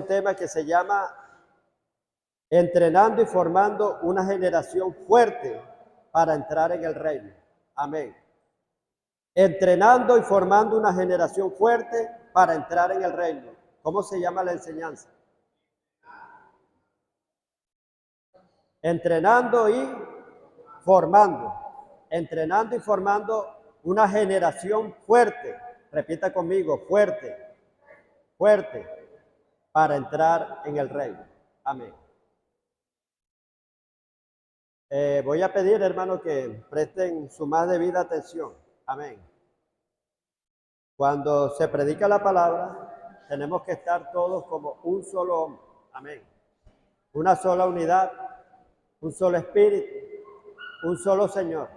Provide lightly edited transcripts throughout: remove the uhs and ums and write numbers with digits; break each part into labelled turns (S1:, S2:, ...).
S1: Un tema que se llama entrenando y formando una generación fuerte para entrar en el reino. Amén. Entrenando y formando una generación fuerte para entrar en el reino. ¿Cómo se llama la enseñanza? Entrenando y formando. Entrenando y formando una generación fuerte. Repita conmigo, fuerte, fuerte, para entrar en el reino. Amén. Voy a pedir, hermano, que presten su más debida atención. Amén. Cuando se predica la palabra, tenemos que estar todos como un solo hombre. Amén. Una sola unidad, un solo espíritu, un solo Señor.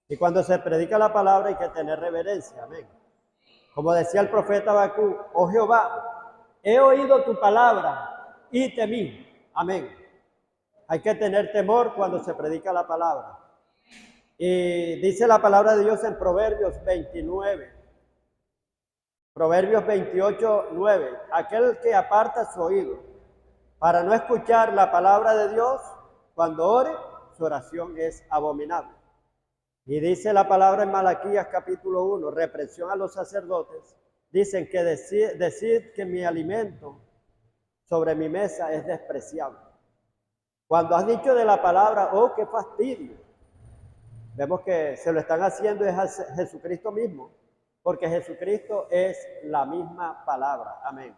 S1: Y cuando se predica la palabra hay que tener reverencia. Amén. Como decía el profeta Habacuc, oh Jehová, he oído tu palabra y temí. Amén. Hay que tener temor cuando se predica la palabra. Y dice la palabra de Dios en Proverbios 29. Proverbios 28, 9. Aquel que aparta su oído para no escuchar la palabra de Dios, cuando ore, su oración es abominable. Y dice la palabra en Malaquías capítulo 1, reprensión a los sacerdotes. Dicen que decid que mi alimento sobre mi mesa es despreciable. Cuando has dicho de la palabra, oh, qué fastidio. Vemos que se lo están haciendo es a Jesucristo mismo, porque Jesucristo es la misma palabra. Amén.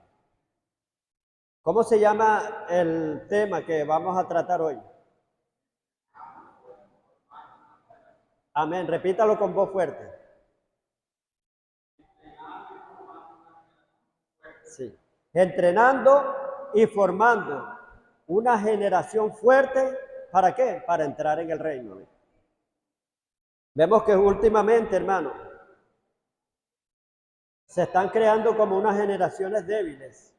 S1: ¿Cómo se llama el tema que vamos a tratar hoy? Amén. Repítalo con voz fuerte. Sí. Entrenando y formando una generación fuerte. ¿Para qué? Para entrar en el reino. Vemos que últimamente, hermano, se están creando como unas generaciones débiles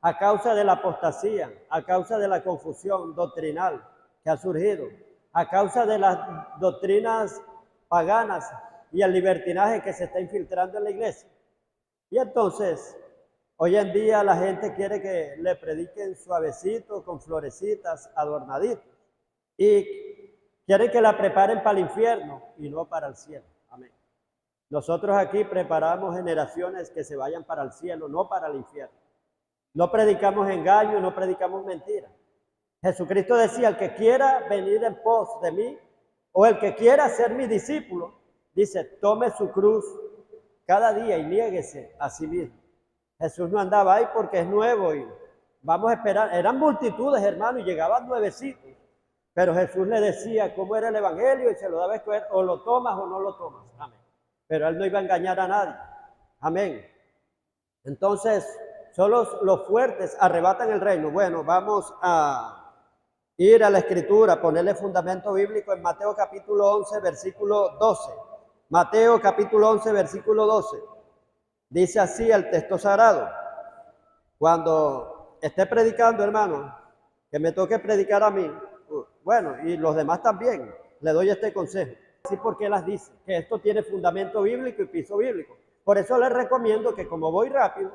S1: a causa de la apostasía, a causa de la confusión doctrinal que ha surgido, a causa de las doctrinas paganas y el libertinaje que se está infiltrando en la iglesia. Y entonces, hoy en día la gente quiere que le prediquen suavecito, con florecitas, adornaditos. Y quieren que la preparen para el infierno y no para el cielo. Amén. Nosotros aquí preparamos generaciones que se vayan para el cielo, no para el infierno. No predicamos engaño, no predicamos mentira. Jesucristo decía, el que quiera venir en pos de mí, o el que quiera ser mi discípulo, dice, tome su cruz cada día y niéguese a sí mismo. Jesús no andaba ahí porque es nuevo y vamos a esperar. Eran multitudes, hermano, y llegaban nuevecitos. Pero Jesús le decía cómo era el evangelio y se lo daba a escoger, o lo tomas o no lo tomas. Amén. Pero él no iba a engañar a nadie. Amén. Entonces, solo los fuertes arrebatan el reino. Bueno, vamos a ir a la escritura, ponerle fundamento bíblico en Mateo capítulo 11, versículo 12. Mateo capítulo 11, versículo 12. Dice así el texto sagrado. Cuando esté predicando, hermano, que me toque predicar a mí, bueno, y los demás también, le doy este consejo. Así porque las dice, que esto tiene fundamento bíblico y piso bíblico. Por eso les recomiendo que como voy rápido,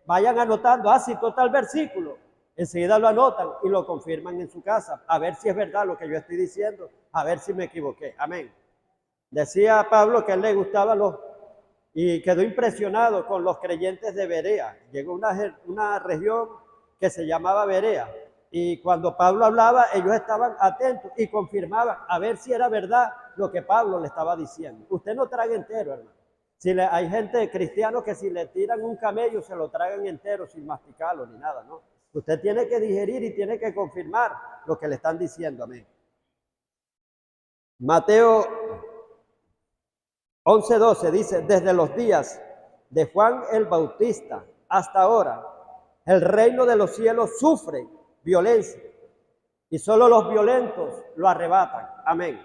S1: vayan anotando, si total versículo, enseguida lo anotan y lo confirman en su casa, a ver si es verdad lo que yo estoy diciendo, a ver si me equivoqué. Amén. Decía Pablo que a él le gustaba y quedó impresionado con los creyentes de Berea. Llegó a una región que se llamaba Berea. Y cuando Pablo hablaba, ellos estaban atentos y confirmaban a ver si era verdad lo que Pablo le estaba diciendo. Usted no traga entero, hermano. Hay gente cristiana que si le tiran un camello se lo tragan entero sin masticarlo ni nada, ¿no? Usted tiene que digerir y tiene que confirmar lo que le están diciendo. Amén. Mateo 11:12 dice, desde los días de Juan el Bautista hasta ahora, el reino de los cielos sufre violencia y solo los violentos lo arrebatan. Amén.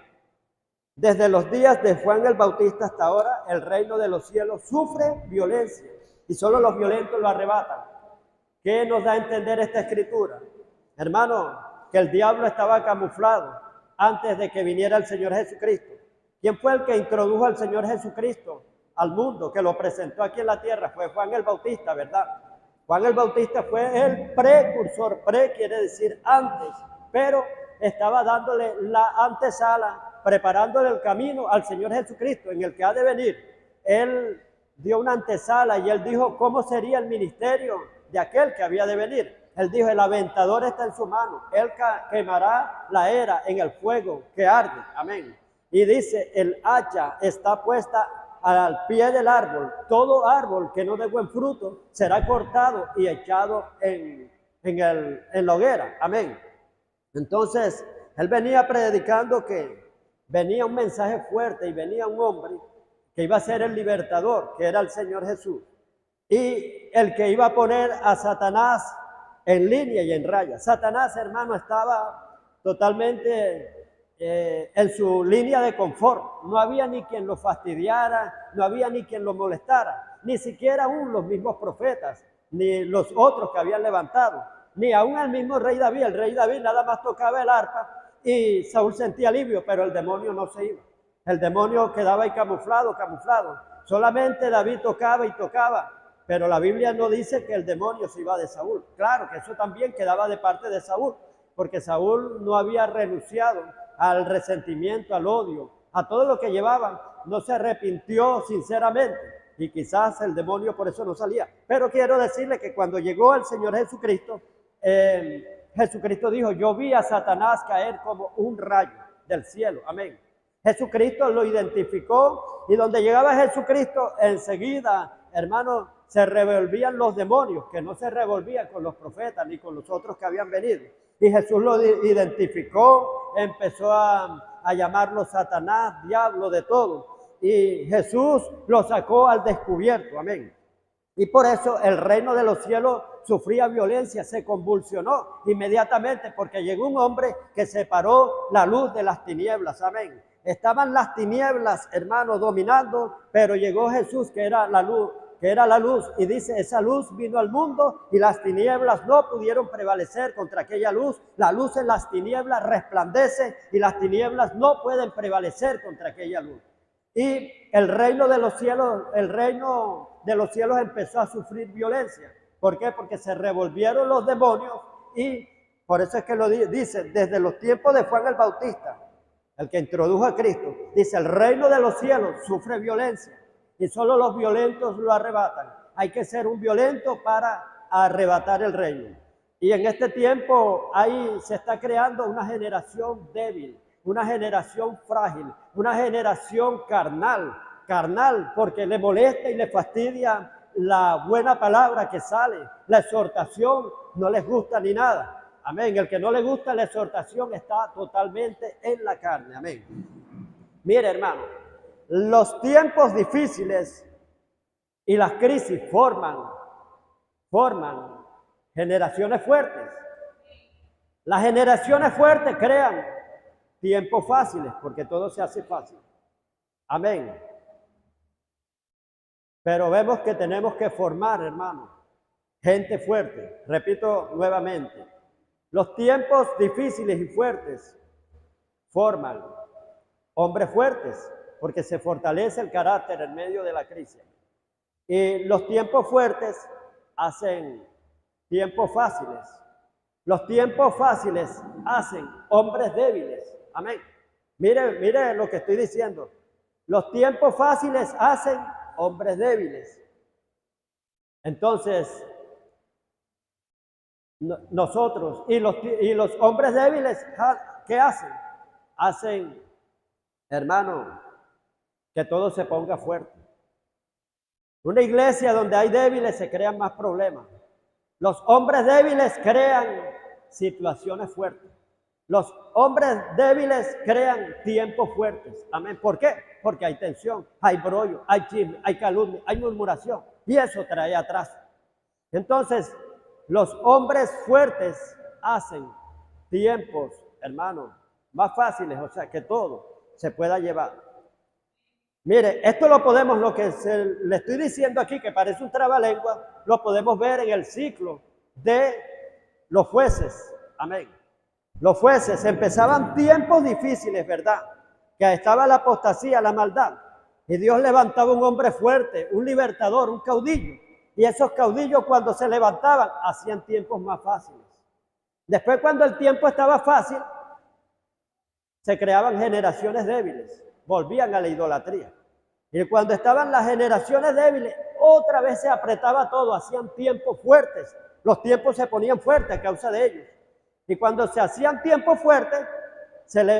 S1: Desde los días de Juan el Bautista hasta ahora, el reino de los cielos sufre violencia y solo los violentos lo arrebatan. ¿Qué nos da a entender esta escritura? Hermano, que el diablo estaba camuflado antes de que viniera el Señor Jesucristo. ¿Quién fue el que introdujo al Señor Jesucristo al mundo, que lo presentó aquí en la tierra? Fue Juan el Bautista, ¿verdad? Juan el Bautista fue el precursor, quiere decir antes, pero estaba dándole la antesala, preparándole el camino al Señor Jesucristo, en el que ha de venir. Él dio una antesala y él dijo cómo sería el ministerio de aquel que había de venir. Él dijo, el aventador está en su mano, él quemará la era en el fuego que arde. Amén. Y dice, el hacha está puesta al pie del árbol. Todo árbol que no dé buen fruto será cortado y echado en la hoguera. Amén. Entonces, él venía predicando que venía un mensaje fuerte y venía un hombre que iba a ser el libertador, que era el Señor Jesús, y el que iba a poner a Satanás en línea y en raya. Satanás, hermano, estaba totalmente en su línea de confort. No había ni quien lo fastidiara, no había ni quien lo molestara, ni siquiera aún los mismos profetas, ni los otros que habían levantado, ni aún el mismo rey David. El rey David nada más tocaba el arpa y Saúl sentía alivio, pero el demonio no se iba. El demonio quedaba ahí camuflado. Solamente David tocaba y tocaba, pero la Biblia no dice que el demonio se iba de Saúl. Claro que eso también quedaba de parte de Saúl, porque Saúl no había renunciado al resentimiento, al odio, a todo lo que llevaban. No se arrepintió sinceramente y quizás el demonio por eso no salía. Pero quiero decirle que cuando llegó el Señor Jesucristo, Jesucristo dijo, yo vi a Satanás caer como un rayo del cielo. Amén. Jesucristo lo identificó y donde llegaba Jesucristo, enseguida, hermano, se revolvían los demonios, que no se revolvían con los profetas ni con los otros que habían venido. Y Jesús lo identificó, empezó a llamarlo Satanás, diablo, de todo. Y Jesús lo sacó al descubierto, amén. Y por eso el reino de los cielos sufría violencia, se convulsionó inmediatamente, porque llegó un hombre que separó la luz de las tinieblas, amén. Estaban las tinieblas, hermanos, dominando, pero llegó Jesús, que era la luz, y dice, esa luz vino al mundo y las tinieblas no pudieron prevalecer contra aquella luz. La luz en las tinieblas resplandece y las tinieblas no pueden prevalecer contra aquella luz. Y el reino de los cielos empezó a sufrir violencia. ¿Por qué? Porque se revolvieron los demonios y por eso es que lo dice, desde los tiempos de Juan el Bautista, el que introdujo a Cristo, dice, el reino de los cielos sufre violencia y solo los violentos lo arrebatan. Hay que ser un violento para arrebatar el reino. Y en este tiempo se está creando una generación débil, una generación frágil, una generación carnal, porque le molesta y le fastidia la buena palabra que sale, la exhortación no les gusta ni nada. Amén. El que no le gusta la exhortación está totalmente en la carne. Amén. Mire, hermano, los tiempos difíciles y las crisis forman generaciones fuertes. Las generaciones fuertes crean tiempos fáciles, porque todo se hace fácil. Amén. Pero vemos que tenemos que formar, hermano, gente fuerte. Repito nuevamente, los tiempos difíciles y fuertes forman hombres fuertes, porque se fortalece el carácter en medio de la crisis. Y los tiempos fuertes hacen tiempos fáciles. Los tiempos fáciles hacen hombres débiles. Amén. Mire lo que estoy diciendo. Los tiempos fáciles hacen hombres débiles. Entonces, nosotros y los hombres débiles, ¿qué hacen? Hacen, hermano, que todo se ponga fuerte. Una iglesia donde hay débiles se crean más problemas. Los hombres débiles crean situaciones fuertes. Los hombres débiles crean tiempos fuertes. Amén. ¿Por qué? Porque hay tensión, hay brollo, hay chisme, hay calumnia, hay murmuración. Y eso trae atrás. Entonces, los hombres fuertes hacen tiempos, hermano, más fáciles, o sea, que todo se pueda llevar. Mire, esto lo podemos, lo que le estoy diciendo aquí, que parece un trabalengua, lo podemos ver en el ciclo de los jueces. Amén. Los jueces empezaban tiempos difíciles, ¿verdad? Que estaba la apostasía, la maldad. Y Dios levantaba un hombre fuerte, un libertador, un caudillo. Y esos caudillos cuando se levantaban hacían tiempos más fáciles. Después cuando el tiempo estaba fácil, se creaban generaciones débiles, volvían a la idolatría. Y cuando estaban las generaciones débiles, otra vez se apretaba todo, hacían tiempos fuertes. Los tiempos se ponían fuertes a causa de ellos. Y cuando se hacían tiempos fuertes,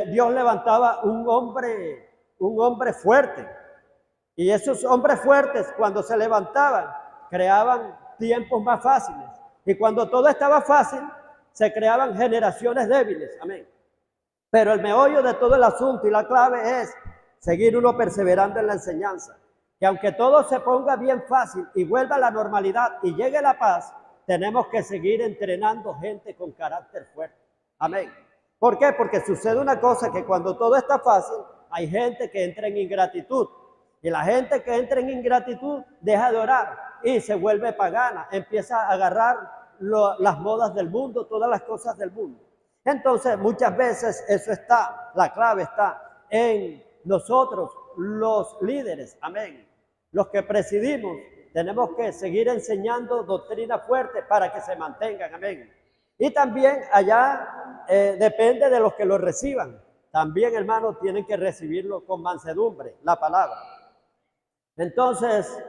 S1: Dios levantaba un hombre fuerte. Y esos hombres fuertes, cuando se levantaban, creaban tiempos más fáciles. Y cuando todo estaba fácil, se creaban generaciones débiles. Amén. Pero el meollo de todo el asunto y la clave es seguir uno perseverando en la enseñanza. Que aunque todo se ponga bien fácil y vuelva a la normalidad y llegue la paz, tenemos que seguir entrenando gente con carácter fuerte. Amén. ¿Por qué? Porque sucede una cosa, que cuando todo está fácil, hay gente que entra en ingratitud. Y la gente que entra en ingratitud deja de orar y se vuelve pagana, empieza a agarrar las modas del mundo, todas las cosas del mundo. Entonces, muchas veces la clave está en nosotros, los líderes, amén. Los que presidimos, tenemos que seguir enseñando doctrina fuerte para que se mantengan, amén. Y también allá depende de los que lo reciban. También, hermanos, tienen que recibirlo con mansedumbre, la palabra. Entonces,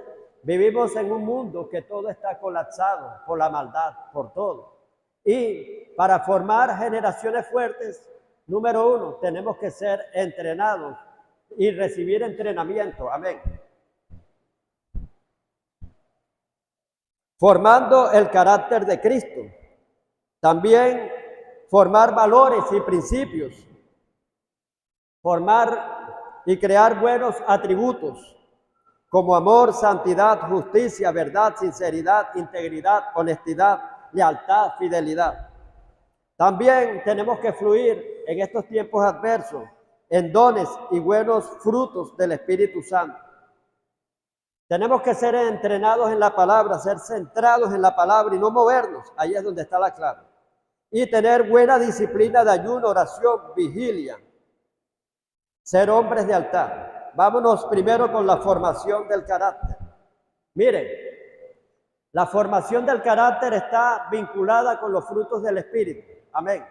S1: vivimos en un mundo que todo está colapsado por la maldad, por todo. Y para formar generaciones fuertes, número uno, tenemos que ser entrenados y recibir entrenamiento. Amén. Formando el carácter de Cristo. También formar valores y principios. Formar y crear buenos atributos como amor, santidad, justicia, verdad, sinceridad, integridad, honestidad, lealtad, fidelidad. También tenemos que fluir en estos tiempos adversos en dones y buenos frutos del Espíritu Santo. Tenemos que ser entrenados en la palabra, ser centrados en la palabra y no movernos. Ahí es donde está la clave. Y tener buena disciplina de ayuno, oración, vigilia. Ser hombres de altar. Vámonos primero con la formación del carácter. Miren, la formación del carácter está vinculada con los frutos del Espíritu. Amén.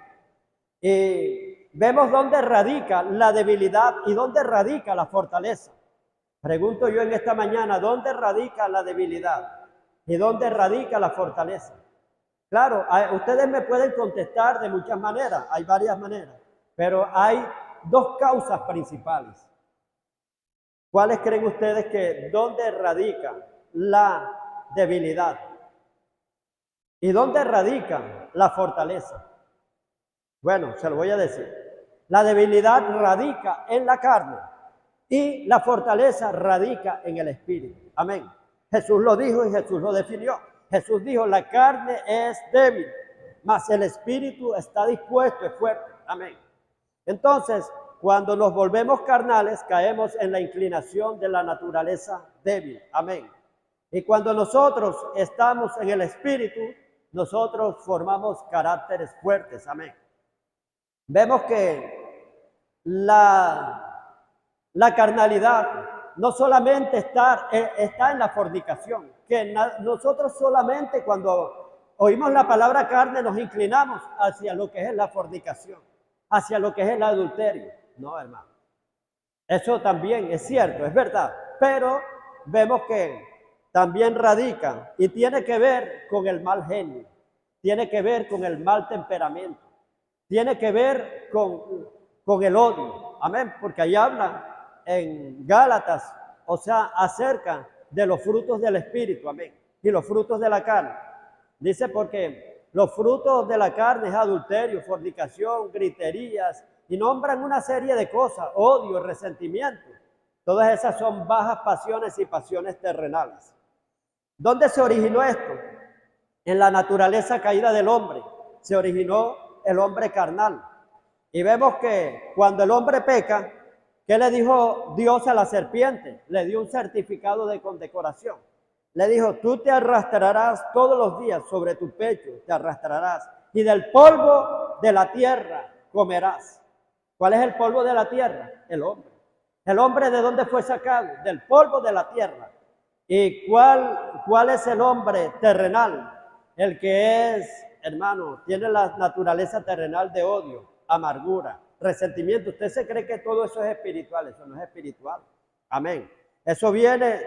S1: Y vemos dónde radica la debilidad y dónde radica la fortaleza. Pregunto yo en esta mañana, ¿dónde radica la debilidad y dónde radica la fortaleza? Claro, ustedes me pueden contestar de muchas maneras, hay varias maneras, pero hay dos causas principales. ¿Cuáles creen ustedes que dónde radica la debilidad? ¿Y dónde radica la fortaleza? Bueno, se lo voy a decir. La debilidad radica en la carne y la fortaleza radica en el espíritu. Amén. Jesús lo dijo y Jesús lo definió. Jesús dijo, la carne es débil, mas el espíritu está dispuesto, es fuerte. Amén. Entonces, cuando nos volvemos carnales, caemos en la inclinación de la naturaleza débil. Amén. Y cuando nosotros estamos en el espíritu, nosotros formamos caracteres fuertes. Amén. Vemos que la carnalidad no solamente está en la fornicación, que nosotros solamente cuando oímos la palabra carne nos inclinamos hacia lo que es la fornicación, hacia lo que es el adulterio. No, hermano. Eso también es cierto, es verdad, pero vemos que también radica y tiene que ver con el mal genio, tiene que ver con el mal temperamento, tiene que ver con el odio. Amén, porque ahí habla en Gálatas, o sea, acerca de los frutos del Espíritu, amén, y los frutos de la carne. Dice porque los frutos de la carne es adulterio, fornicación, griterías, y nombran una serie de cosas, odio, resentimiento. Todas esas son bajas pasiones y pasiones terrenales. ¿Dónde se originó esto? En la naturaleza caída del hombre. Se originó el hombre carnal. Y vemos que cuando el hombre peca, ¿qué le dijo Dios a la serpiente? Le dio un certificado de condecoración. Le dijo, tú te arrastrarás todos los días sobre tu pecho, te arrastrarás, y del polvo de la tierra comerás. ¿Cuál es el polvo de la tierra? El hombre. ¿El hombre de dónde fue sacado? Del polvo de la tierra. ¿Y cuál es el hombre terrenal? El que es, hermano, tiene la naturaleza terrenal de odio, amargura, resentimiento. Usted se cree que todo eso es espiritual, eso no es espiritual. Amén. Eso viene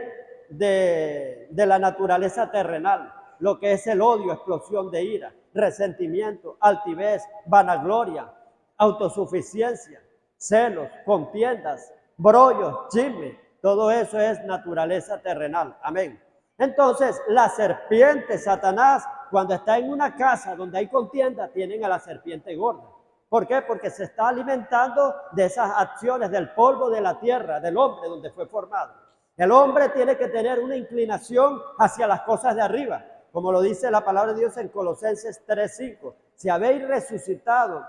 S1: de la naturaleza terrenal, lo que es el odio, explosión de ira, resentimiento, altivez, vanagloria, autosuficiencia, celos, contiendas, brollos, chismes. Todo eso es naturaleza terrenal. Amén. Entonces, la serpiente, Satanás, cuando está en una casa donde hay contienda, tienen a la serpiente gorda. ¿Por qué? Porque se está alimentando de esas acciones, del polvo de la tierra, del hombre donde fue formado. El hombre tiene que tener una inclinación hacia las cosas de arriba, como lo dice la palabra de Dios en Colosenses 3:5. Si habéis resucitado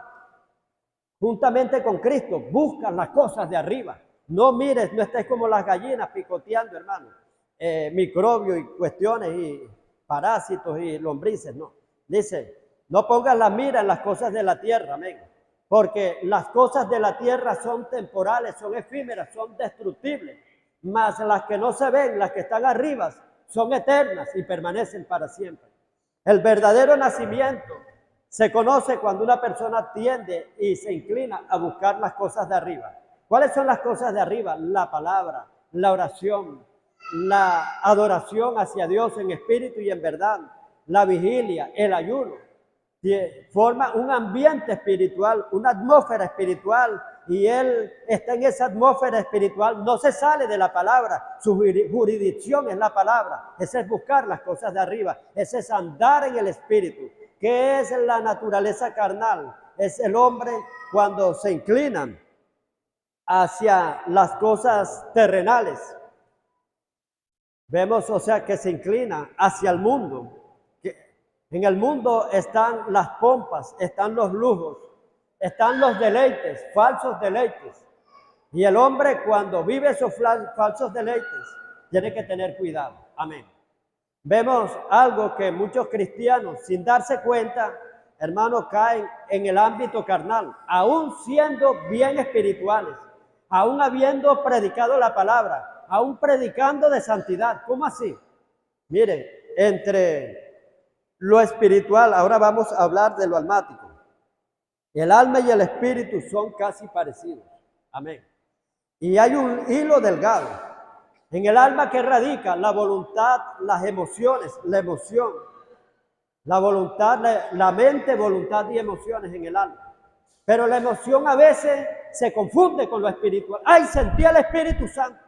S1: juntamente con Cristo, busca las cosas de arriba. No mires, no estés como las gallinas picoteando, hermano, microbios y cuestiones y parásitos y lombrices, no. Dice, no pongas la mira en las cosas de la tierra, amén. Porque las cosas de la tierra son temporales, son efímeras, son destructibles. Mas las que no se ven, las que están arriba, son eternas y permanecen para siempre. El verdadero nacimiento se conoce cuando una persona tiende y se inclina a buscar las cosas de arriba. ¿Cuáles son las cosas de arriba? La palabra, la oración, la adoración hacia Dios en espíritu y en verdad, la vigilia, el ayuno. Forma un ambiente espiritual, una atmósfera espiritual, y él está en esa atmósfera espiritual, no se sale de la palabra, su jurisdicción es la palabra, ese es buscar las cosas de arriba, ese es andar en el espíritu. ¿Qué es la naturaleza carnal? Es el hombre cuando se inclinan hacia las cosas terrenales. Vemos, o sea, que se inclina hacia el mundo. En el mundo están las pompas, están los lujos, están los deleites, falsos deleites. Y el hombre cuando vive esos falsos deleites tiene que tener cuidado. Amén. Vemos algo que muchos cristianos, sin darse cuenta, hermanos, caen en el ámbito carnal, aún siendo bien espirituales, aún habiendo predicado la palabra, aún predicando de santidad. ¿Cómo así? Miren, entre lo espiritual, ahora vamos a hablar de lo almático. El alma y el espíritu son casi parecidos. Amén. Y hay un hilo delgado. En el alma que radica la voluntad, las emociones, la emoción. La voluntad, la mente, voluntad y emociones en el alma. Pero la emoción a veces se confunde con lo espiritual. ¡Ay, sentí el Espíritu Santo!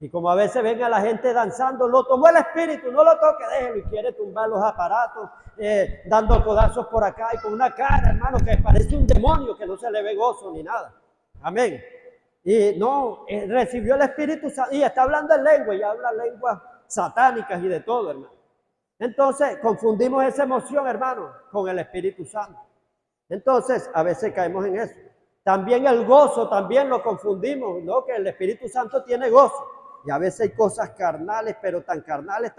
S1: Y como a veces ven a la gente danzando, lo tomó el espíritu, no lo toque, déjelo, y quiere tumbar los aparatos, dando codazos por acá y con una cara, hermano, que parece un demonio, que no se le ve gozo ni nada. Amén. Y no, recibió el Espíritu Santo y está hablando en lengua y habla lenguas satánicas y de todo, hermano. Entonces confundimos esa emoción, hermano, con el Espíritu Santo. Entonces a veces caemos en eso. También el gozo, también lo confundimos, ¿no? Que el Espíritu Santo tiene gozo. Y a veces hay cosas carnales, pero tan carnales,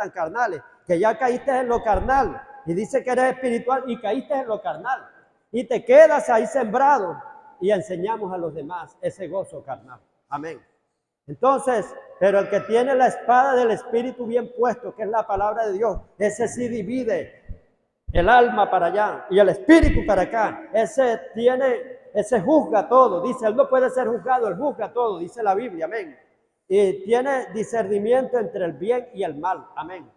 S1: que ya caíste en lo carnal. Y dice que eres espiritual y caíste en lo carnal. Y te quedas ahí sembrado y enseñamos a los demás ese gozo carnal. Amén. Entonces, pero el que tiene la espada del Espíritu bien puesto, que es la palabra de Dios, ese sí divide el alma para allá y el espíritu para acá. Ese juzga todo. Dice, él no puede ser juzgado, él juzga todo, dice la Biblia. Amén. Y tiene discernimiento entre el bien y el mal. Amén.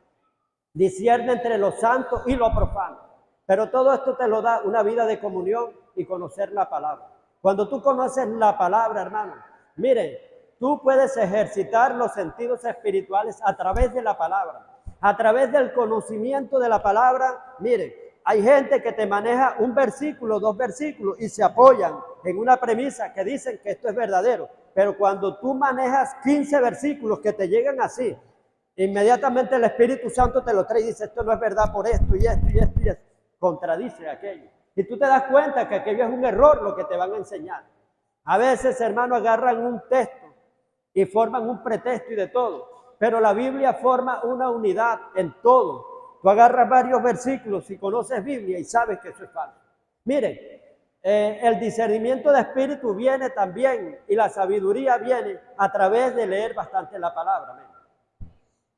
S1: Discierne entre lo santo y lo profano. Pero todo esto te lo da una vida de comunión y conocer la palabra. Cuando tú conoces la palabra, hermano, miren, tú puedes ejercitar los sentidos espirituales a través de la palabra, a través del conocimiento de la palabra. Miren, hay gente que te maneja un versículo, 2 versículos y se apoyan en una premisa que dicen que esto es verdadero. Pero cuando tú manejas 15 versículos que te llegan así, inmediatamente el Espíritu Santo te lo trae y dice, esto no es verdad por esto y esto y esto y esto. Contradice aquello. Y tú te das cuenta que aquello es un error lo que te van a enseñar. A veces, hermano, agarran un texto y forman un pretexto y de todo. Pero la Biblia forma una unidad en todo. Tú agarras varios versículos y conoces Biblia y sabes que eso es falso. Miren, el discernimiento de espíritu viene también y la sabiduría viene a través de leer bastante la palabra.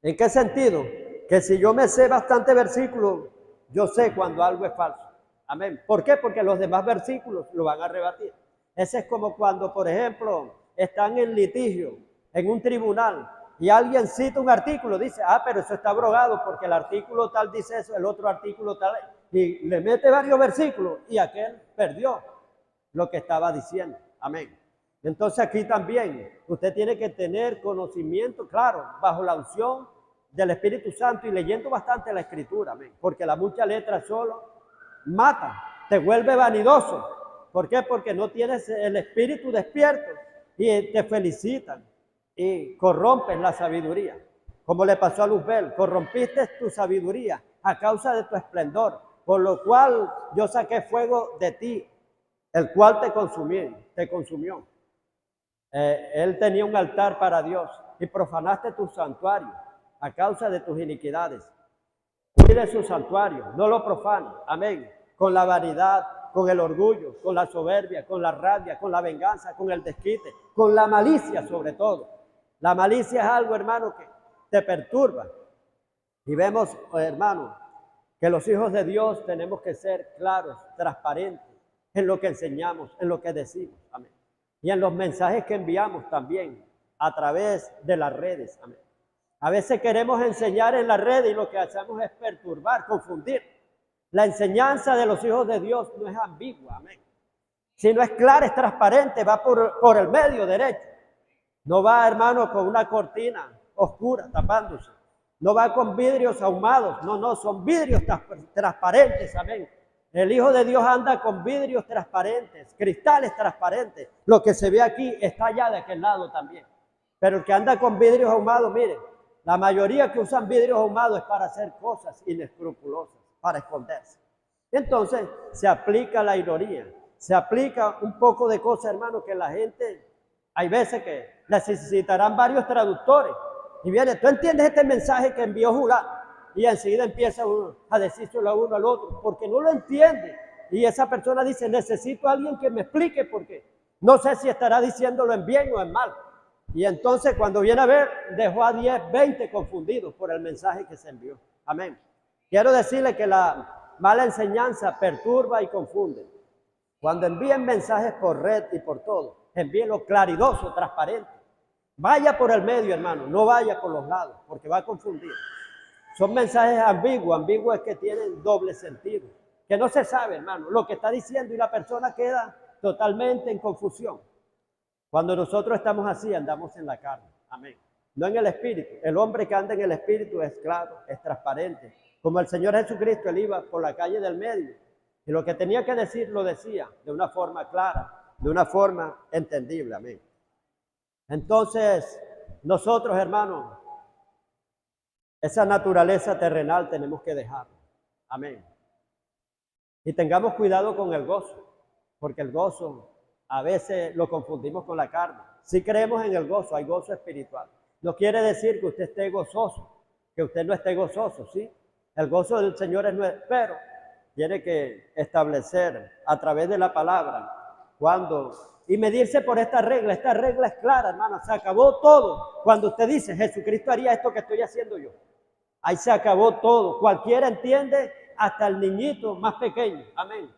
S1: ¿En qué sentido? Que si yo me sé bastante versículos, yo sé cuando algo es falso. Amén. ¿Por qué? Porque los demás versículos lo van a rebatir. Ese es como cuando, por ejemplo, están en litigio, en un tribunal, y alguien cita un artículo, dice, pero eso está abrogado porque el artículo tal dice eso, el otro artículo tal, y le mete varios versículos, y aquel perdió lo que estaba diciendo. Amén. Entonces aquí también usted tiene que tener conocimiento, claro, bajo la unción del Espíritu Santo y leyendo bastante la Escritura, amén, porque la mucha letra solo mata, te vuelve vanidoso. ¿Por qué? Porque no tienes el espíritu despierto y te felicitan y corrompes la sabiduría. Como le pasó a Luzbel, corrompiste tu sabiduría a causa de tu esplendor, por lo cual yo saqué fuego de ti, el cual te consumió. Él tenía un altar para Dios y profanaste tu santuario a causa de tus iniquidades. Cuide su santuario, no lo profane. Amén. Con la vanidad, con el orgullo, con la soberbia, con la rabia, con la venganza, con el desquite, con la malicia sobre todo. La malicia es algo, hermano, que te perturba. Y vemos, hermano, que los hijos de Dios tenemos que ser claros, transparentes en lo que enseñamos, en lo que decimos. Amén. Y en los mensajes que enviamos también a través de las redes. Amén. A veces queremos enseñar en la red y lo que hacemos es perturbar, confundir. La enseñanza de los hijos de Dios no es ambigua, amén. Si no es clara, es transparente, va por el medio derecho. No va, hermano, con una cortina oscura tapándose. No va con vidrios ahumados. No, son vidrios transparentes, amén. El Hijo de Dios anda con vidrios transparentes, cristales transparentes. Lo que se ve aquí está allá de aquel lado también. Pero el que anda con vidrios ahumados, mire, la mayoría que usan vidrios ahumados es para hacer cosas inescrupulosas, para esconderse. Entonces se aplica la ironía, se aplica un poco de cosas, hermano, que la gente, hay veces que necesitarán varios traductores. Y viene, tú entiendes este mensaje que envió Julán, y enseguida empieza a decírselo a uno al otro, porque no lo entiende. Y esa persona dice, necesito a alguien que me explique por qué. No sé si estará diciéndolo en bien o en mal. Y entonces cuando viene a ver, dejó a 10, 20 confundidos por el mensaje que se envió. Amén. Quiero decirle que la mala enseñanza perturba y confunde. Cuando envíen mensajes por red y por todo, envíenlo claridoso, transparente. Vaya por el medio, hermano, no vaya por los lados, porque va a confundir. Son mensajes ambiguos es que tienen doble sentido, que no se sabe, hermano, lo que está diciendo y la persona queda totalmente en confusión. Cuando nosotros estamos así, andamos en la carne. Amén. No en el espíritu. El hombre que anda en el espíritu es claro, es transparente. Como el Señor Jesucristo, él iba por la calle del medio. Y lo que tenía que decir, lo decía de una forma clara, de una forma entendible. Amén. Entonces, nosotros, hermanos, esa naturaleza terrenal tenemos que dejarla. Amén. Y tengamos cuidado con el gozo, porque el gozo a veces lo confundimos con la carne. Si creemos en el gozo, hay gozo espiritual. No quiere decir que usted esté gozoso, que usted no esté gozoso, ¿sí? El gozo del Señor es nuestro, pero tiene que establecer a través de la palabra y medirse por esta regla. Esta regla es clara, hermano, se acabó todo. Cuando usted dice, Jesucristo haría esto que estoy haciendo yo. Ahí se acabó todo. Cualquiera entiende, hasta el niñito más pequeño. Amén.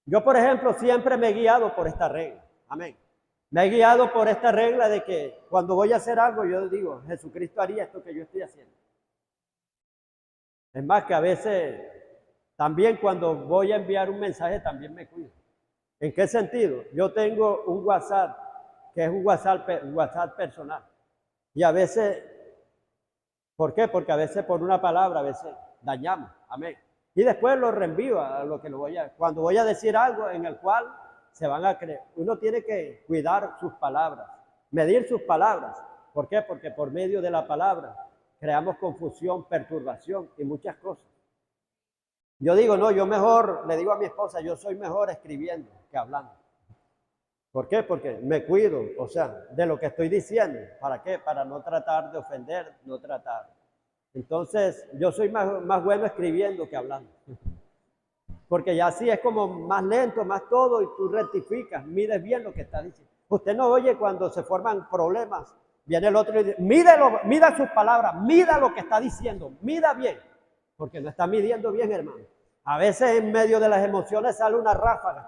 S1: Yo, por ejemplo, siempre me he guiado por esta regla. Amén. Me he guiado por esta regla de que cuando voy a hacer algo, yo digo, Jesucristo haría esto que yo estoy haciendo. Es más que a veces, también cuando voy a enviar un mensaje, también me cuido. ¿En qué sentido? Yo tengo un WhatsApp, que es un WhatsApp personal. Y a veces, ¿por qué? Porque a veces por una palabra, a veces dañamos. Amén. Y después lo reenvío a lo que cuando voy a decir algo en el cual se van a creer. Uno tiene que cuidar sus palabras, medir sus palabras. ¿Por qué? Porque por medio de la palabra creamos confusión, perturbación y muchas cosas. Yo digo, no, yo mejor, le digo a mi esposa, yo soy mejor escribiendo que hablando. ¿Por qué? Porque me cuido, o sea, de lo que estoy diciendo. ¿Para qué? Para no tratar de ofender, no tratar. Entonces, yo soy más bueno escribiendo que hablando. Porque ya así es como más lento, más todo, y tú rectificas, mides bien lo que estás diciendo. Usted no oye cuando se forman problemas Viene el otro y dice, mídelo, mida sus palabras, mida lo que está diciendo, mida bien, porque no está midiendo bien, hermano. A veces en medio de las emociones sale una ráfaga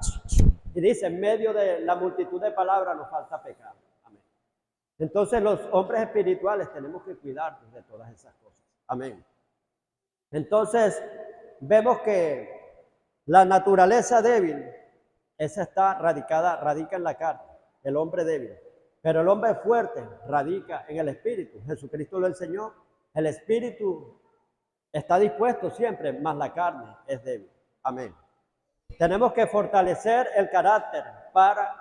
S1: y dice, en medio de la multitud de palabras nos falta pecado. Amén. Entonces los hombres espirituales tenemos que cuidarnos de todas esas cosas. Amén. Entonces vemos que la naturaleza débil, esa radica en la carne, el hombre débil. Pero el hombre fuerte radica en el espíritu. Jesucristo lo enseñó. El espíritu está dispuesto siempre, mas la carne es débil. Amén. Tenemos que fortalecer el carácter para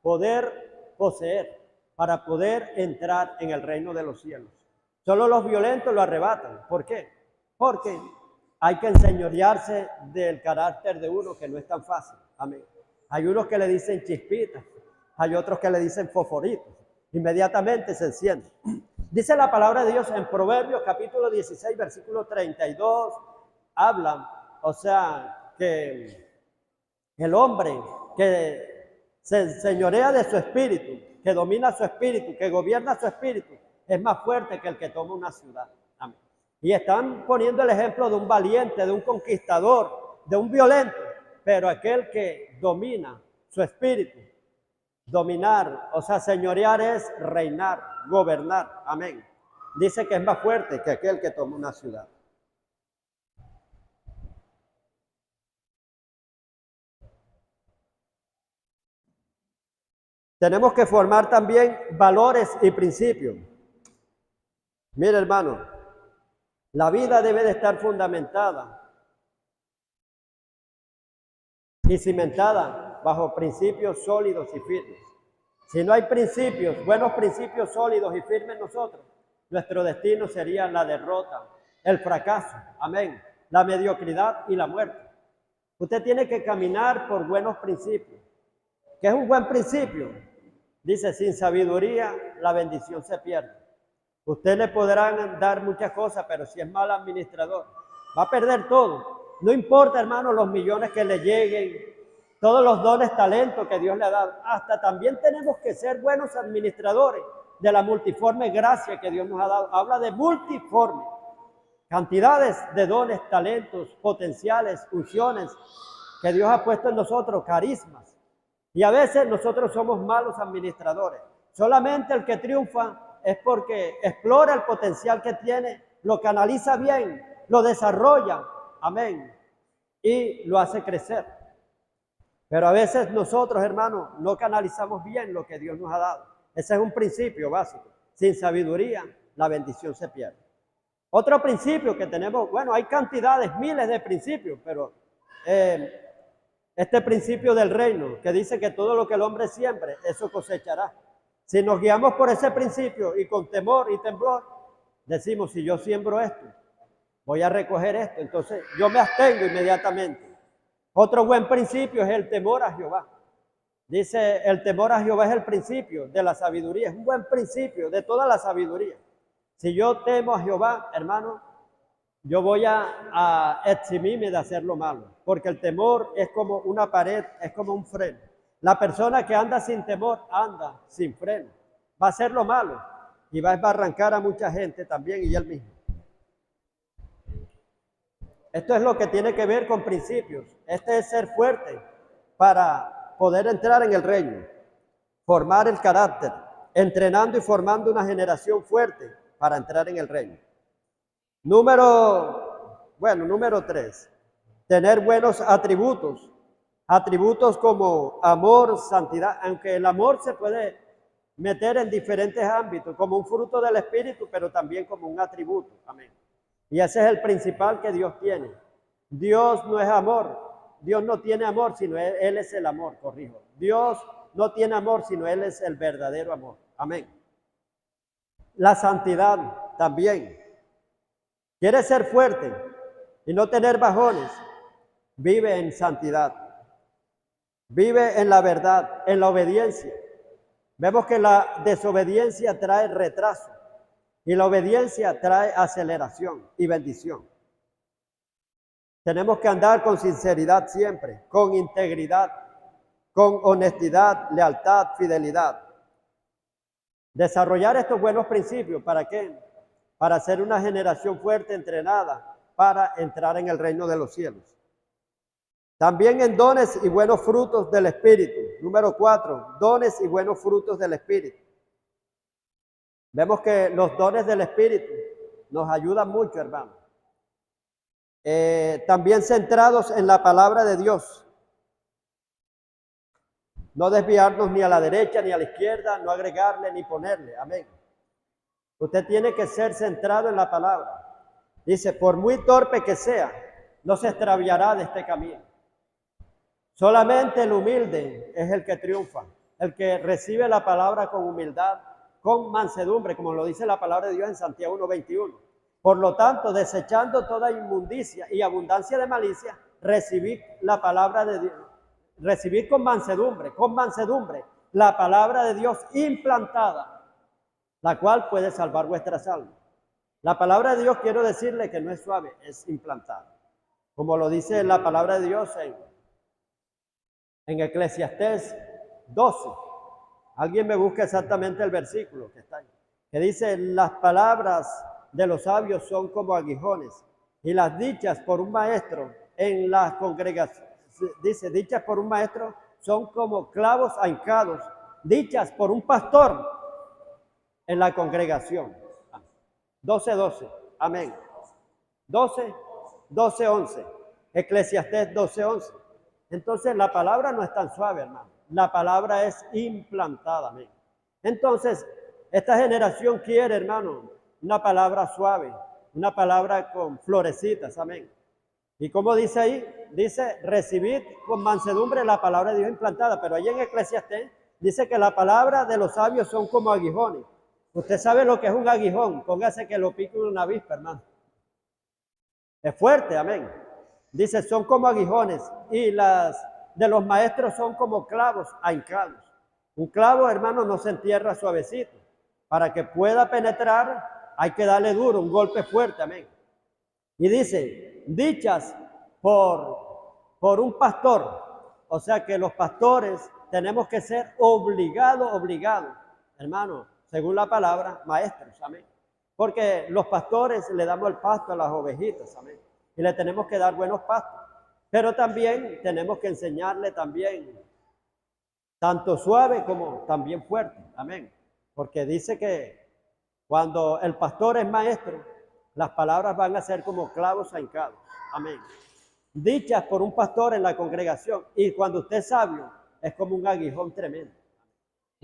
S1: poder poseer, para poder entrar en el reino de los cielos. Solo los violentos lo arrebatan. ¿Por qué? Porque hay que enseñorearse del carácter de uno, que no es tan fácil. Amén. Hay unos que le dicen chispitas, hay otros que le dicen fosforitos. Inmediatamente se enciende. Dice la palabra de Dios en Proverbios capítulo 16, versículo 32, habla, o sea, que el hombre que se enseñorea de su espíritu, que domina su espíritu, que gobierna su espíritu, es más fuerte que el que toma una ciudad. Amén. Y están poniendo el ejemplo de un valiente, de un conquistador, de un violento, pero aquel que domina su espíritu. Dominar, o sea, señorear es reinar, gobernar. Amén. Dice que es más fuerte que aquel que toma una ciudad. Tenemos que formar también valores y principios. Mire, hermano, la vida debe de estar fundamentada y cimentada bajo principios sólidos y firmes. Si no hay principios, buenos principios sólidos y firmes en nosotros, nuestro destino sería la derrota, el fracaso, amén, la mediocridad y la muerte. Usted tiene que caminar por buenos principios. ¿Qué es un buen principio? Dice, sin sabiduría la bendición se pierde. Usted le podrán dar muchas cosas, pero si es mal administrador, va a perder todo. No importa, hermano, los millones que le lleguen, todos los dones, talentos que Dios le ha dado. Hasta también tenemos que ser buenos administradores de la multiforme gracia que Dios nos ha dado. Habla de multiforme. Cantidades de dones, talentos, potenciales, funciones que Dios ha puesto en nosotros, carismas. Y a veces nosotros somos malos administradores. Solamente el que triunfa es porque explora el potencial que tiene, lo canaliza bien, lo desarrolla. Amén. Y lo hace crecer. Pero a veces nosotros, hermanos, no canalizamos bien lo que Dios nos ha dado. Ese es un principio básico. Sin sabiduría, la bendición se pierde. Otro principio que tenemos, bueno, hay cantidades, miles de principios, pero este principio del reino, que dice que todo lo que el hombre siembre, eso cosechará. Si nos guiamos por ese principio y con temor y temblor, decimos, si yo siembro esto, voy a recoger esto, entonces yo me abstengo inmediatamente. Otro buen principio es el temor a Jehová. Dice, el temor a Jehová es el principio de la sabiduría, es un buen principio de toda la sabiduría. Si yo temo a Jehová, hermano, yo voy a eximirme de hacer lo malo, porque el temor es como una pared, es como un freno. La persona que anda sin temor, anda sin freno. Va a hacer lo malo y va a arrancar a mucha gente también y él mismo. Esto es lo que tiene que ver con principios. Este es ser fuerte para poder entrar en el reino, formar el carácter, entrenando y formando una generación fuerte para entrar en el reino. Número 3, tener buenos atributos. Atributos como amor, santidad, aunque el amor se puede meter en diferentes ámbitos, como un fruto del Espíritu, pero también como un atributo. Amén. Y ese es el principal que Dios tiene. Dios no es amor. Dios no tiene amor, sino Él es el amor, corrijo. Dios no tiene amor, sino Él es el verdadero amor. Amén. La santidad también. ¿Quieres ser fuerte y no tener bajones? Vive en santidad. Vive en la verdad, en la obediencia. Vemos que la desobediencia trae retraso. Y la obediencia trae aceleración y bendición. Tenemos que andar con sinceridad siempre, con integridad, con honestidad, lealtad, fidelidad. Desarrollar estos buenos principios, ¿para qué? Para ser una generación fuerte, entrenada, para entrar en el reino de los cielos. También en dones y buenos frutos del Espíritu. Número 4, dones y buenos frutos del Espíritu. Vemos que los dones del Espíritu nos ayudan mucho, hermano. También centrados en la palabra de Dios. No desviarnos ni a la derecha ni a la izquierda, no agregarle ni ponerle. Amén. Usted tiene que ser centrado en la palabra. Dice, por muy torpe que sea, no se extraviará de este camino. Solamente el humilde es el que triunfa, el que recibe la palabra con humildad, con mansedumbre, como lo dice la palabra de Dios en Santiago 1:21. Por lo tanto, desechando toda inmundicia y abundancia de malicia, recibid la palabra de Dios, recibid con mansedumbre, la palabra de Dios implantada, la cual puede salvar vuestras almas. La palabra de Dios, quiero decirle que no es suave, es implantada. Como lo dice la palabra de Dios en Eclesiastés 12. Alguien me busca exactamente el versículo que está ahí, que dice, las palabras de los sabios son como aguijones, y las dichas por un maestro en las congregaciones, dice, dichas por un maestro son como clavos ahincados, dichas por un pastor en la congregación. 12:12, amén. 12:11, Eclesiastés 12:11. Entonces la palabra no es tan suave, hermano. La palabra es implantada, amén. Entonces, esta generación quiere, hermano, una palabra suave, una palabra con florecitas, amén. ¿Y como dice ahí? Dice, recibid con mansedumbre la palabra de Dios implantada, pero ahí en Eclesiastés dice que la palabra de los sabios son como aguijones. Usted sabe lo que es un aguijón, póngase que lo pique una avispa, hermano. Es fuerte, amén. Dice, son como aguijones, y las de los maestros son como clavos ahincados. Un clavo, hermano, no se entierra suavecito. Para que pueda penetrar, hay que darle duro, un golpe fuerte, amén. Y dice, dichas por un pastor. O sea que los pastores tenemos que ser obligados, hermano, según la palabra, maestros, amén. Porque los pastores le damos el pasto a las ovejitas, amén. Y le tenemos que dar buenos pastos. Pero también tenemos que enseñarle también, tanto suave como también fuerte, amén. Porque dice que cuando el pastor es maestro, las palabras van a ser como clavos ahincados, amén. Dichas por un pastor en la congregación. Y cuando usted es sabio, es como un aguijón tremendo.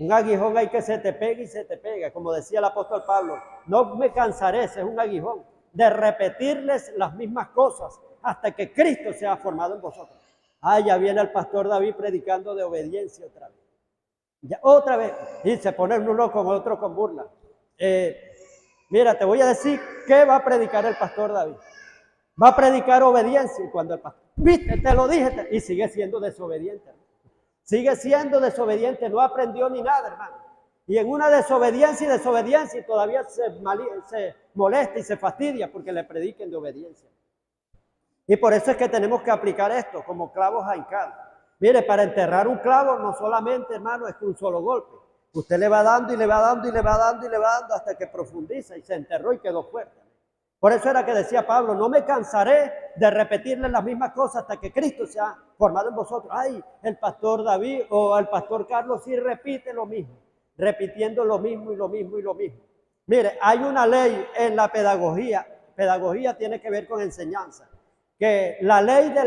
S1: Un aguijón hay que se te pega y se te pega. Como decía el apóstol Pablo, no me cansaré, ese es un aguijón, de repetirles las mismas cosas hasta que Cristo sea formado en vosotros. Ah, ya viene el pastor David predicando de obediencia otra vez. Ya, otra vez. Y se pone uno con otro con burla. Mira, te voy a decir qué va a predicar el pastor David. Va a predicar obediencia. Y cuando el pastor, viste, te lo dije, y sigue siendo desobediente. Sigue siendo desobediente, no aprendió ni nada, hermano. Y en una desobediencia y todavía se molesta y se fastidia porque le prediquen de obediencia. Y por eso es que tenemos que aplicar esto como clavos ahincados. Mire, para enterrar un clavo no solamente, hermano, es un solo golpe. Usted le va dando y le va dando y le va dando y le va dando hasta que profundiza y se enterró y quedó fuerte. Por eso era que decía Pablo, no me cansaré de repetirle las mismas cosas hasta que Cristo sea formado en vosotros. Ay, el pastor David o el pastor Carlos sí repite lo mismo, repitiendo lo mismo y lo mismo y lo mismo. Mire, hay una ley en la pedagogía. Pedagogía tiene que ver con enseñanza. Que en la ley de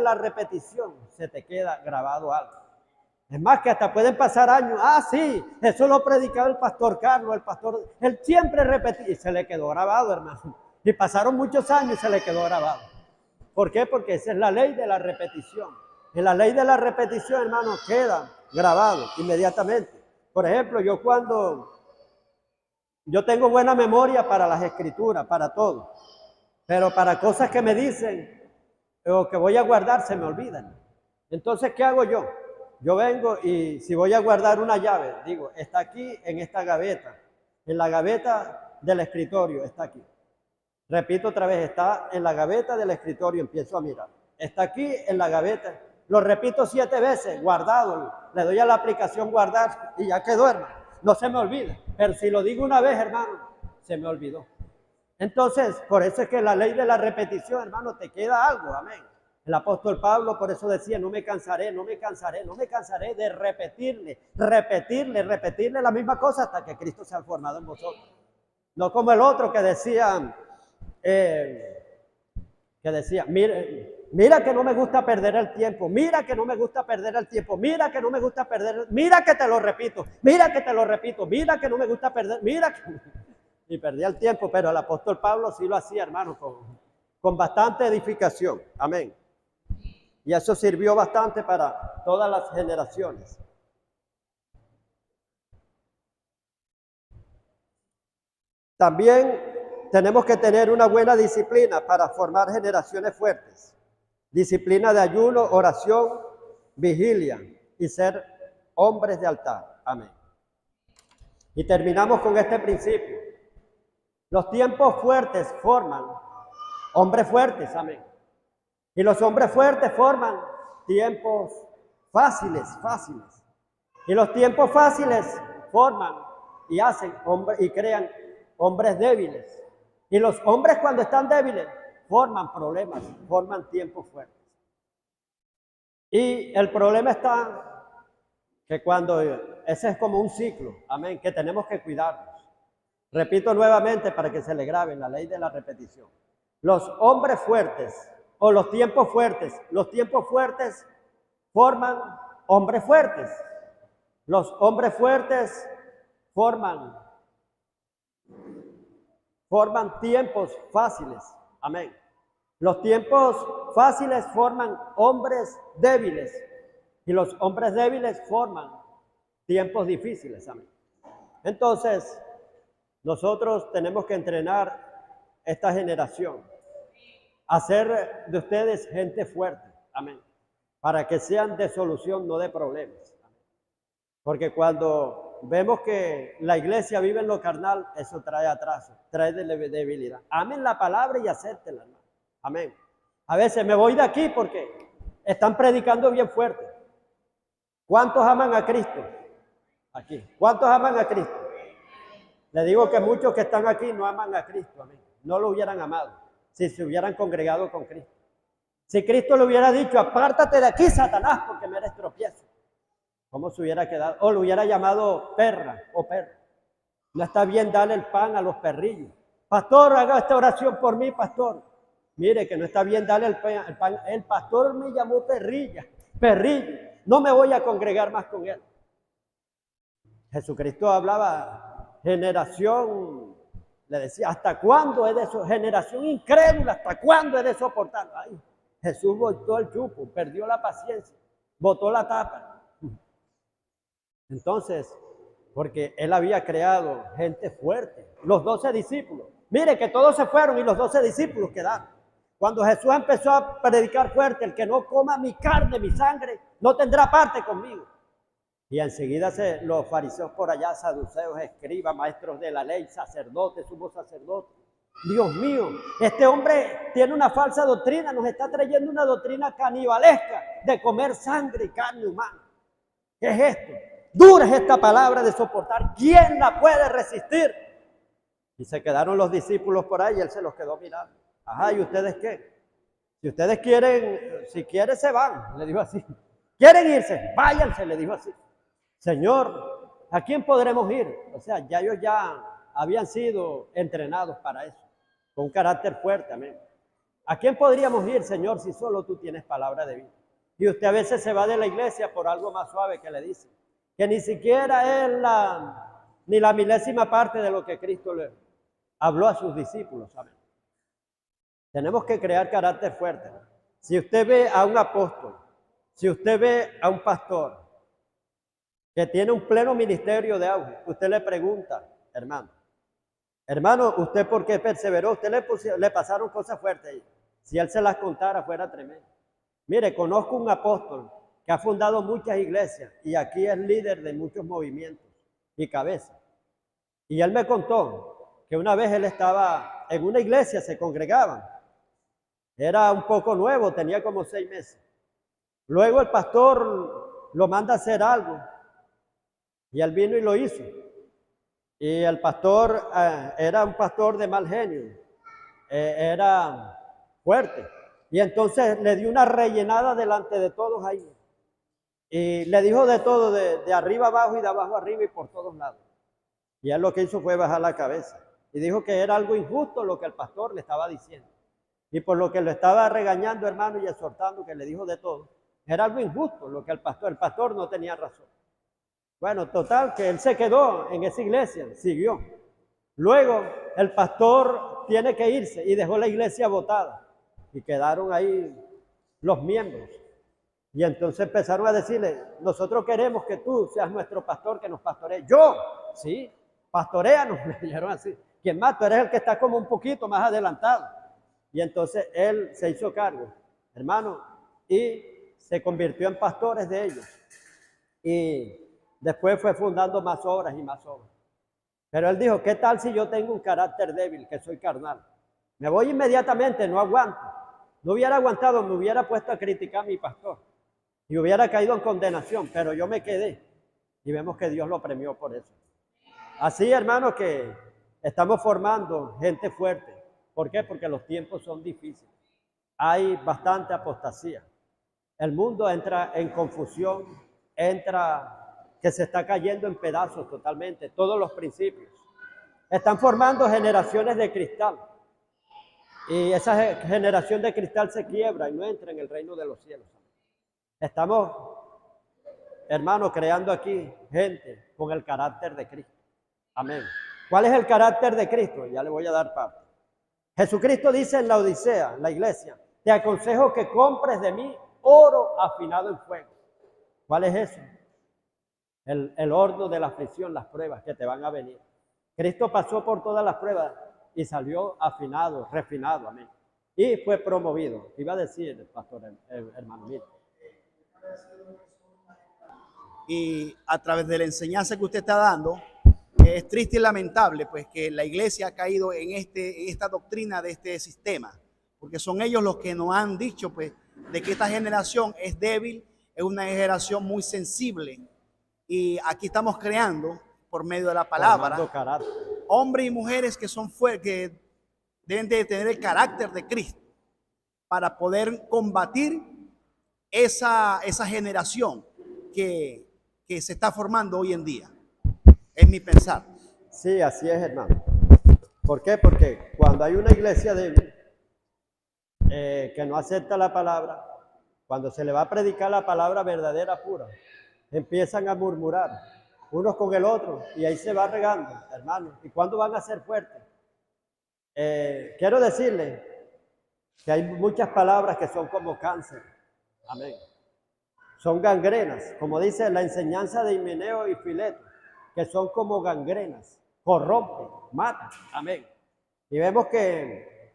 S1: la repetición se te queda grabado algo. Es más que hasta pueden pasar años. Ah, sí, eso lo predicaba el pastor Carlos, él siempre repetía y se le quedó grabado, hermano. Y pasaron muchos años y se le quedó grabado. ¿Por qué? Porque esa es la ley de la repetición. En la ley de la repetición, hermano, queda grabado inmediatamente. Por ejemplo, yo tengo buena memoria para las escrituras, para todo. Pero para cosas que me dicen o que voy a guardar se me olvidan. Entonces, ¿qué hago yo? Yo vengo y si voy a guardar una llave, digo, está aquí en esta gaveta. En la gaveta del escritorio está aquí. Repito otra vez, está en la gaveta del escritorio, empiezo a mirar. Está aquí en la gaveta. Lo repito 7 veces, guardado. Le doy a la aplicación guardar y ya quedó, hermano. no se me olvida. Pero si lo digo una vez, hermano, se me olvidó. Entonces, por eso es que la ley de la repetición, hermano, te queda algo, amén. El apóstol Pablo por eso decía, no me cansaré de repetirle la misma cosa hasta que Cristo sea formado en vosotros. No como el otro que decía, mira que no me gusta perder el tiempo, mira que te lo repito, mira que no me gusta perder, y perdía el tiempo, pero el apóstol Pablo sí lo hacía, hermano, con bastante edificación, amén. Y eso sirvió bastante para todas las generaciones. También tenemos que tener una buena disciplina para formar generaciones fuertes. Disciplina de ayuno, oración, vigilia y ser hombres de altar. Amén. Y terminamos con este principio. Los tiempos fuertes forman hombres fuertes. Amén. Y los hombres fuertes forman tiempos fáciles. Y los tiempos fáciles forman y hacen y crean hombres débiles. Y los hombres cuando están débiles forman problemas, forman tiempos fuertes. Y el problema está que cuando ese es como un ciclo, amén, que tenemos que cuidarnos. Repito nuevamente para que se le grabe la ley de la repetición. Los hombres fuertes o los tiempos fuertes forman hombres fuertes. Los hombres fuertes forman tiempos fáciles. Amén. Los tiempos fáciles forman hombres débiles. Y los hombres débiles forman tiempos difíciles. Amén. Entonces, nosotros tenemos que entrenar esta generación. Hacer de ustedes gente fuerte. Amén. Para que sean de solución, no de problemas. Amén. Porque cuando vemos que la iglesia vive en lo carnal, eso trae atraso, trae debilidad. Amen la palabra y acéptela, hermano. Amén. A veces me voy de aquí porque están predicando bien fuerte. ¿Cuántos aman a Cristo? Aquí. ¿Cuántos aman a Cristo? Le digo que muchos que están aquí no aman a Cristo. Amén. No lo hubieran amado si se hubieran congregado con Cristo. Si Cristo le hubiera dicho, apártate de aquí, Satanás, porque me eres tropiezo. ¿Cómo se hubiera quedado? O lo hubiera llamado perra o perro. No está bien darle el pan a los perrillos. Pastor, haga esta oración por mí, pastor. Mire que no está bien darle el pan. El pastor me llamó perrillo. No me voy a congregar más con él. Jesucristo hablaba generación, le decía, ¿hasta cuándo es de eso? Generación incrédula, ¿hasta cuándo es de soportar? Ay, Jesús botó el chupo, perdió la paciencia, botó la tapa. Entonces, porque él había creado gente fuerte, los 12 discípulos. Mire que todos se fueron y los 12 discípulos quedaron. Cuando Jesús empezó a predicar fuerte, el que no coma mi carne, mi sangre, no tendrá parte conmigo. Y enseguida los fariseos por allá, saduceos, escribas, maestros de la ley, sacerdotes, sumos sacerdotes. Dios mío, este hombre tiene una falsa doctrina, nos está trayendo una doctrina canibalesca de comer sangre y carne humana. ¿Qué es esto? Dura es esta palabra de soportar. ¿Quién la puede resistir? Y se quedaron los discípulos por ahí y él se los quedó mirando. Ajá, ¿y ustedes qué? Si ustedes quieren, si quieren se van, le dijo así. ¿Quieren irse? Váyanse, le dijo así. Señor, ¿a quién podremos ir? O sea, ya ellos ya habían sido entrenados para eso, con un carácter fuerte, amén. ¿A quién podríamos ir, Señor, si solo tú tienes palabra de vida? Y usted a veces se va de la iglesia por algo más suave que le dicen, que ni siquiera es ni la milésima parte de lo que Cristo le habló a sus discípulos, amén. Tenemos que crear carácter fuerte. Si usted ve a un apóstol, si usted ve a un pastor que tiene un pleno ministerio de auge, usted le pregunta, hermano, ¿usted por qué perseveró? Usted le pasaron cosas fuertes ahí. Si él se las contara, fuera tremendo. Mire, conozco un apóstol que ha fundado muchas iglesias y aquí es líder de muchos movimientos y cabeza. Y él me contó que una vez él estaba en una iglesia, se congregaban. Era un poco nuevo, tenía como 6 meses. Luego el pastor lo manda a hacer algo y él vino y lo hizo. Y el pastor era un pastor de mal genio, era fuerte. Y entonces le dio una rellenada delante de todos ahí. Y le dijo de todo, de arriba abajo y de abajo arriba y por todos lados. Y él lo que hizo fue bajar la cabeza. Y dijo que era algo injusto lo que el pastor le estaba diciendo. Y por lo que lo estaba regañando, hermano, y exhortando, que le dijo de todo, era algo injusto lo que el pastor no tenía razón. Bueno, total, que él se quedó en esa iglesia, siguió. Luego, el pastor tiene que irse y dejó la iglesia botada. Y quedaron ahí los miembros. Y entonces empezaron a decirle, nosotros queremos que tú seas nuestro pastor, que nos pastoree. Yo, sí, pastoreanos, le dijeron así. ¿Quién más? Tú eres el que está como un poquito más adelantado. Y entonces él se hizo cargo, hermano, y se convirtió en pastores de ellos. Y después fue fundando más obras y más obras. Pero él dijo, ¿qué tal si yo tengo un carácter débil, que soy carnal? Me voy inmediatamente, no aguanto. No hubiera aguantado, me hubiera puesto a criticar a mi pastor. Y hubiera caído en condenación, pero yo me quedé. Y vemos que Dios lo premió por eso. Así, hermano, que estamos formando gente fuerte. ¿Por qué? Porque los tiempos son difíciles. Hay bastante apostasía. El mundo entra en confusión, entra que se está cayendo en pedazos totalmente, todos los principios. Están formando generaciones de cristal. Y esa generación de cristal se quiebra y no entra en el reino de los cielos. Estamos, hermanos, creando aquí gente con el carácter de Cristo. Amén. ¿Cuál es el carácter de Cristo? Ya le voy a dar parte. Jesucristo dice en la Odisea, la iglesia, te aconsejo que compres de mí oro afinado en fuego. ¿Cuál es eso? El horno de la aflicción, las pruebas que te van a venir. Cristo pasó por todas las pruebas y salió afinado, refinado, amén. Y fue promovido. Iba a decir el pastor, hermano mío.
S2: Y a través de la enseñanza que usted está dando, es triste y lamentable pues que la iglesia ha caído en esta doctrina de este sistema, porque son ellos los que nos han dicho pues de que esta generación es débil, es una generación muy sensible, y aquí estamos creando por medio de la palabra hombres y mujeres que son fuertes, que deben de tener el carácter de Cristo para poder combatir esa generación que se está formando hoy en día. Es mi pensar.
S1: Sí, así es, hermano. ¿Por qué? Porque cuando hay una iglesia débil que no acepta la palabra, cuando se le va a predicar la palabra verdadera, pura, empiezan a murmurar unos con el otro y ahí se va regando, hermano. ¿Y cuándo van a ser fuertes? Quiero decirle que hay muchas palabras que son como cáncer. Amén. Son gangrenas, como dice la enseñanza de Himeneo y Fileto, que son como gangrenas, corrompen, matan. Amén. Y vemos que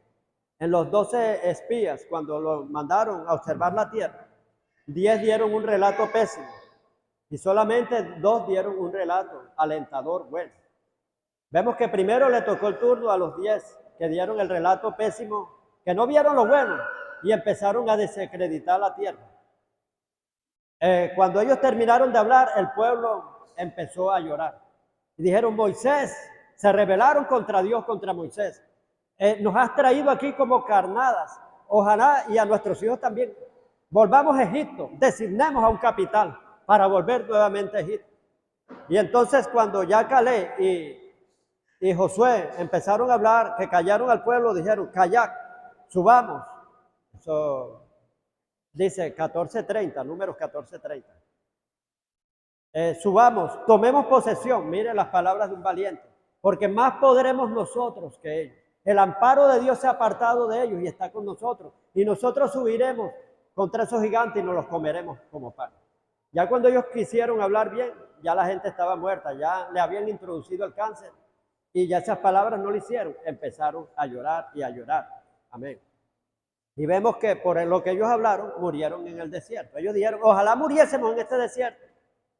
S1: en los 12 espías, cuando los mandaron a observar la tierra, 10 dieron un relato pésimo y solamente 2 dieron un relato alentador, bueno. Vemos que primero le tocó el turno a los 10 que dieron el relato pésimo, que no vieron lo bueno y empezaron a desacreditar la tierra. Cuando ellos terminaron de hablar, el pueblo empezó a llorar. Y dijeron, Moisés, se rebelaron contra Dios, contra Moisés. Nos has traído aquí como carnadas. Ojalá y a nuestros hijos también. Volvamos a Egipto, designemos a un capital para volver nuevamente a Egipto. Y entonces cuando ya Caleb y Josué empezaron a hablar, que callaron al pueblo, dijeron, callad, subamos. Eso dice 14:30, números 14:30. Subamos, tomemos posesión, miren las palabras de un valiente, porque más podremos nosotros que ellos. El amparo de Dios se ha apartado de ellos y está con nosotros. Y nosotros subiremos contra esos gigantes y nos los comeremos como pan. Ya cuando ellos quisieron hablar bien, ya la gente estaba muerta, ya le habían introducido el cáncer y ya esas palabras no lo hicieron. Empezaron a llorar y a llorar. Amén. Y vemos que por lo que ellos hablaron, murieron en el desierto. Ellos dijeron, ojalá muriésemos en este desierto.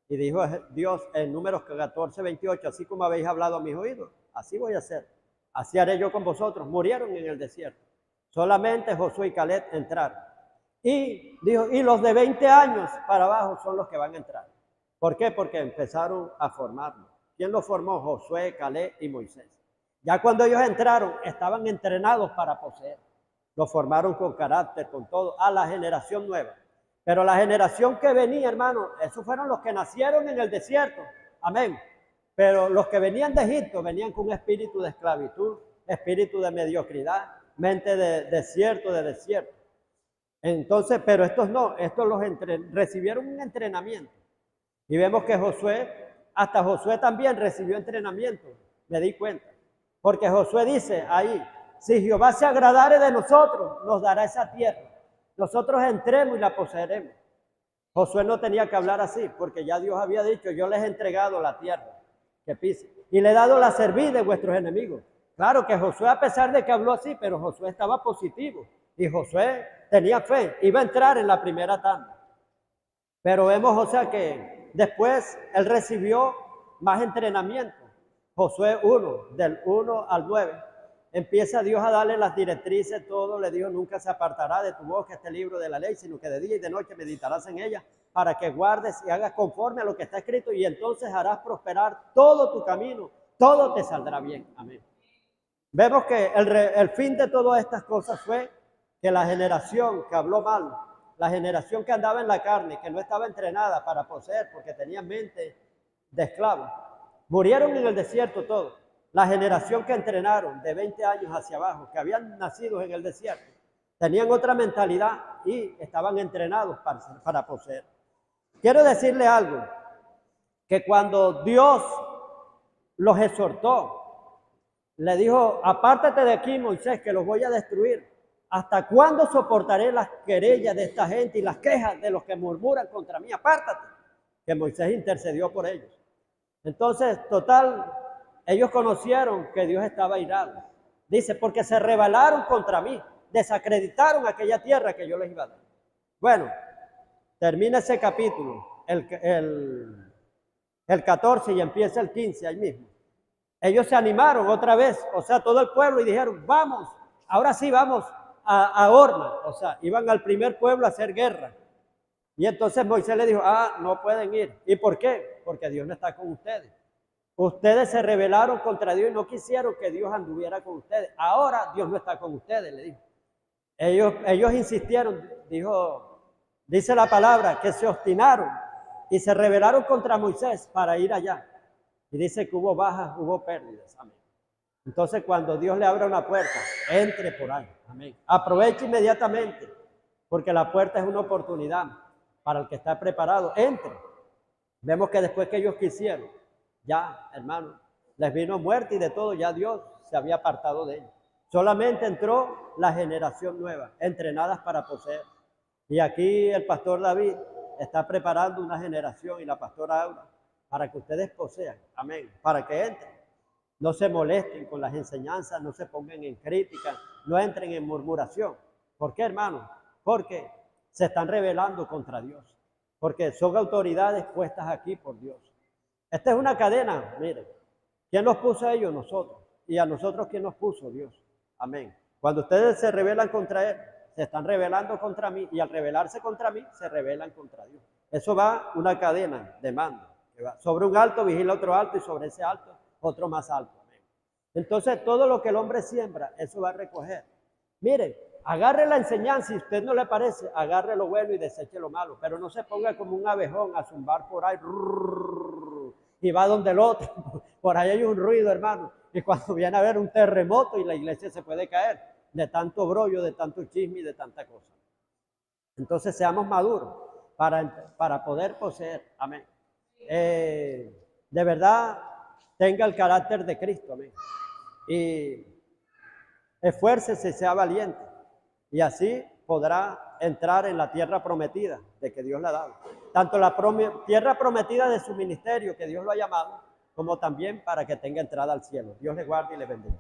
S1: Y dijo Dios en Números 14:28, así como habéis hablado a mis oídos, así voy a hacer. Así haré yo con vosotros. Murieron en el desierto. Solamente Josué y Caleb entraron. Y dijo, y los de 20 años para abajo son los que van a entrar. ¿Por qué? Porque empezaron a formarlo. ¿Quién los formó? Josué, Caleb y Moisés. Ya cuando ellos entraron, estaban entrenados para poseer. Los formaron con carácter, con todo, a la generación nueva. Pero la generación que venía, hermano, esos fueron los que nacieron en el desierto. Amén. Pero los que venían de Egipto venían con un espíritu de esclavitud, espíritu de mediocridad, mente de desierto. Entonces, pero estos no, estos recibieron un entrenamiento. Y vemos que hasta Josué también recibió entrenamiento, me di cuenta. Porque Josué dice ahí, si Jehová se agradare de nosotros, nos dará esa tierra. Nosotros entremos y la poseeremos. Josué no tenía que hablar así, porque ya Dios había dicho, yo les he entregado la tierra que pise, y le he dado la cerviz de vuestros enemigos. Claro que Josué, a pesar de que habló así, pero Josué estaba positivo, y Josué tenía fe, iba a entrar en la primera tanda. Pero vemos, o sea, que después él recibió más entrenamiento. Josué 1, del 1 al 9. Empieza Dios a darle las directrices, todo. Le dijo, nunca se apartará de tu boca este libro de la ley, sino que de día y de noche meditarás en ella, para que guardes y hagas conforme a lo que está escrito, y entonces harás prosperar todo tu camino, todo te saldrá bien. Amén. Vemos que el fin de todas estas cosas fue que la generación que habló mal, la generación que andaba en la carne, que no estaba entrenada para poseer, porque tenía mente de esclavo, murieron en el desierto todos. La generación que entrenaron de 20 años hacia abajo, que habían nacido en el desierto, tenían otra mentalidad y estaban entrenados para poseer. Quiero decirle algo, que cuando Dios los exhortó, le dijo, apártate de aquí, Moisés, que los voy a destruir. ¿Hasta cuándo soportaré las querellas de esta gente y las quejas de los que murmuran contra mí? Apártate. Que Moisés intercedió por ellos. Entonces, total, ellos conocieron que Dios estaba airado. Dice, porque se rebelaron contra mí, desacreditaron aquella tierra que yo les iba a dar. Bueno, termina ese capítulo, el 14 y empieza el 15 ahí mismo. Ellos se animaron otra vez, o sea, todo el pueblo, y dijeron, vamos, ahora sí vamos a Horma. O sea, iban al primer pueblo a hacer guerra. Y entonces Moisés le dijo, no pueden ir. ¿Y por qué? Porque Dios no está con ustedes. Ustedes se rebelaron contra Dios y no quisieron que Dios anduviera con ustedes. Ahora Dios no está con ustedes, le dijo. Ellos insistieron, dice la palabra, que se obstinaron y se rebelaron contra Moisés para ir allá. Y dice que hubo bajas, hubo pérdidas. Amén. Entonces, cuando Dios le abra una puerta, entre por ahí. Amén. Aproveche inmediatamente, porque la puerta es una oportunidad para el que está preparado. Entre. Vemos que después que ellos quisieron, ya, hermano, les vino muerte y de todo, ya Dios se había apartado de ellos. Solamente entró la generación nueva, entrenadas para poseer. Y aquí el pastor David está preparando una generación, y la pastora Aura, para que ustedes posean. Amén. Para que entren. No se molesten con las enseñanzas, no se pongan en crítica, no entren en murmuración. ¿Por qué, hermano? Porque se están rebelando contra Dios. Porque son autoridades puestas aquí por Dios. Esta es una cadena, miren. ¿Quién nos puso a ellos? Nosotros. Y a nosotros, ¿quién nos puso? Dios. Amén. Cuando ustedes se rebelan contra Él, se están rebelando contra mí, y al rebelarse contra mí, se rebelan contra Dios. Eso va una cadena de mando. Sobre un alto vigila otro alto, y sobre ese alto otro más alto. Amén. Entonces, todo lo que el hombre siembra, eso va a recoger. Mire, agarre la enseñanza, si a usted no le parece, agarre lo bueno y deseche lo malo, pero no se ponga como un abejón a zumbar por ahí, y va donde el otro. Por ahí hay un ruido, hermano, y cuando viene a haber un terremoto y la iglesia se puede caer de tanto brollo, de tanto chisme y de tanta cosa. Entonces, seamos maduros para poder poseer. Amén. De verdad, tenga el carácter de Cristo, amén. Y esfuércese y sea valiente. Y así podrá entrar en la tierra prometida de que Dios le ha dado. Tanto la tierra prometida de su ministerio, que Dios lo ha llamado, como también para que tenga entrada al cielo. Dios le guarde y le bendiga.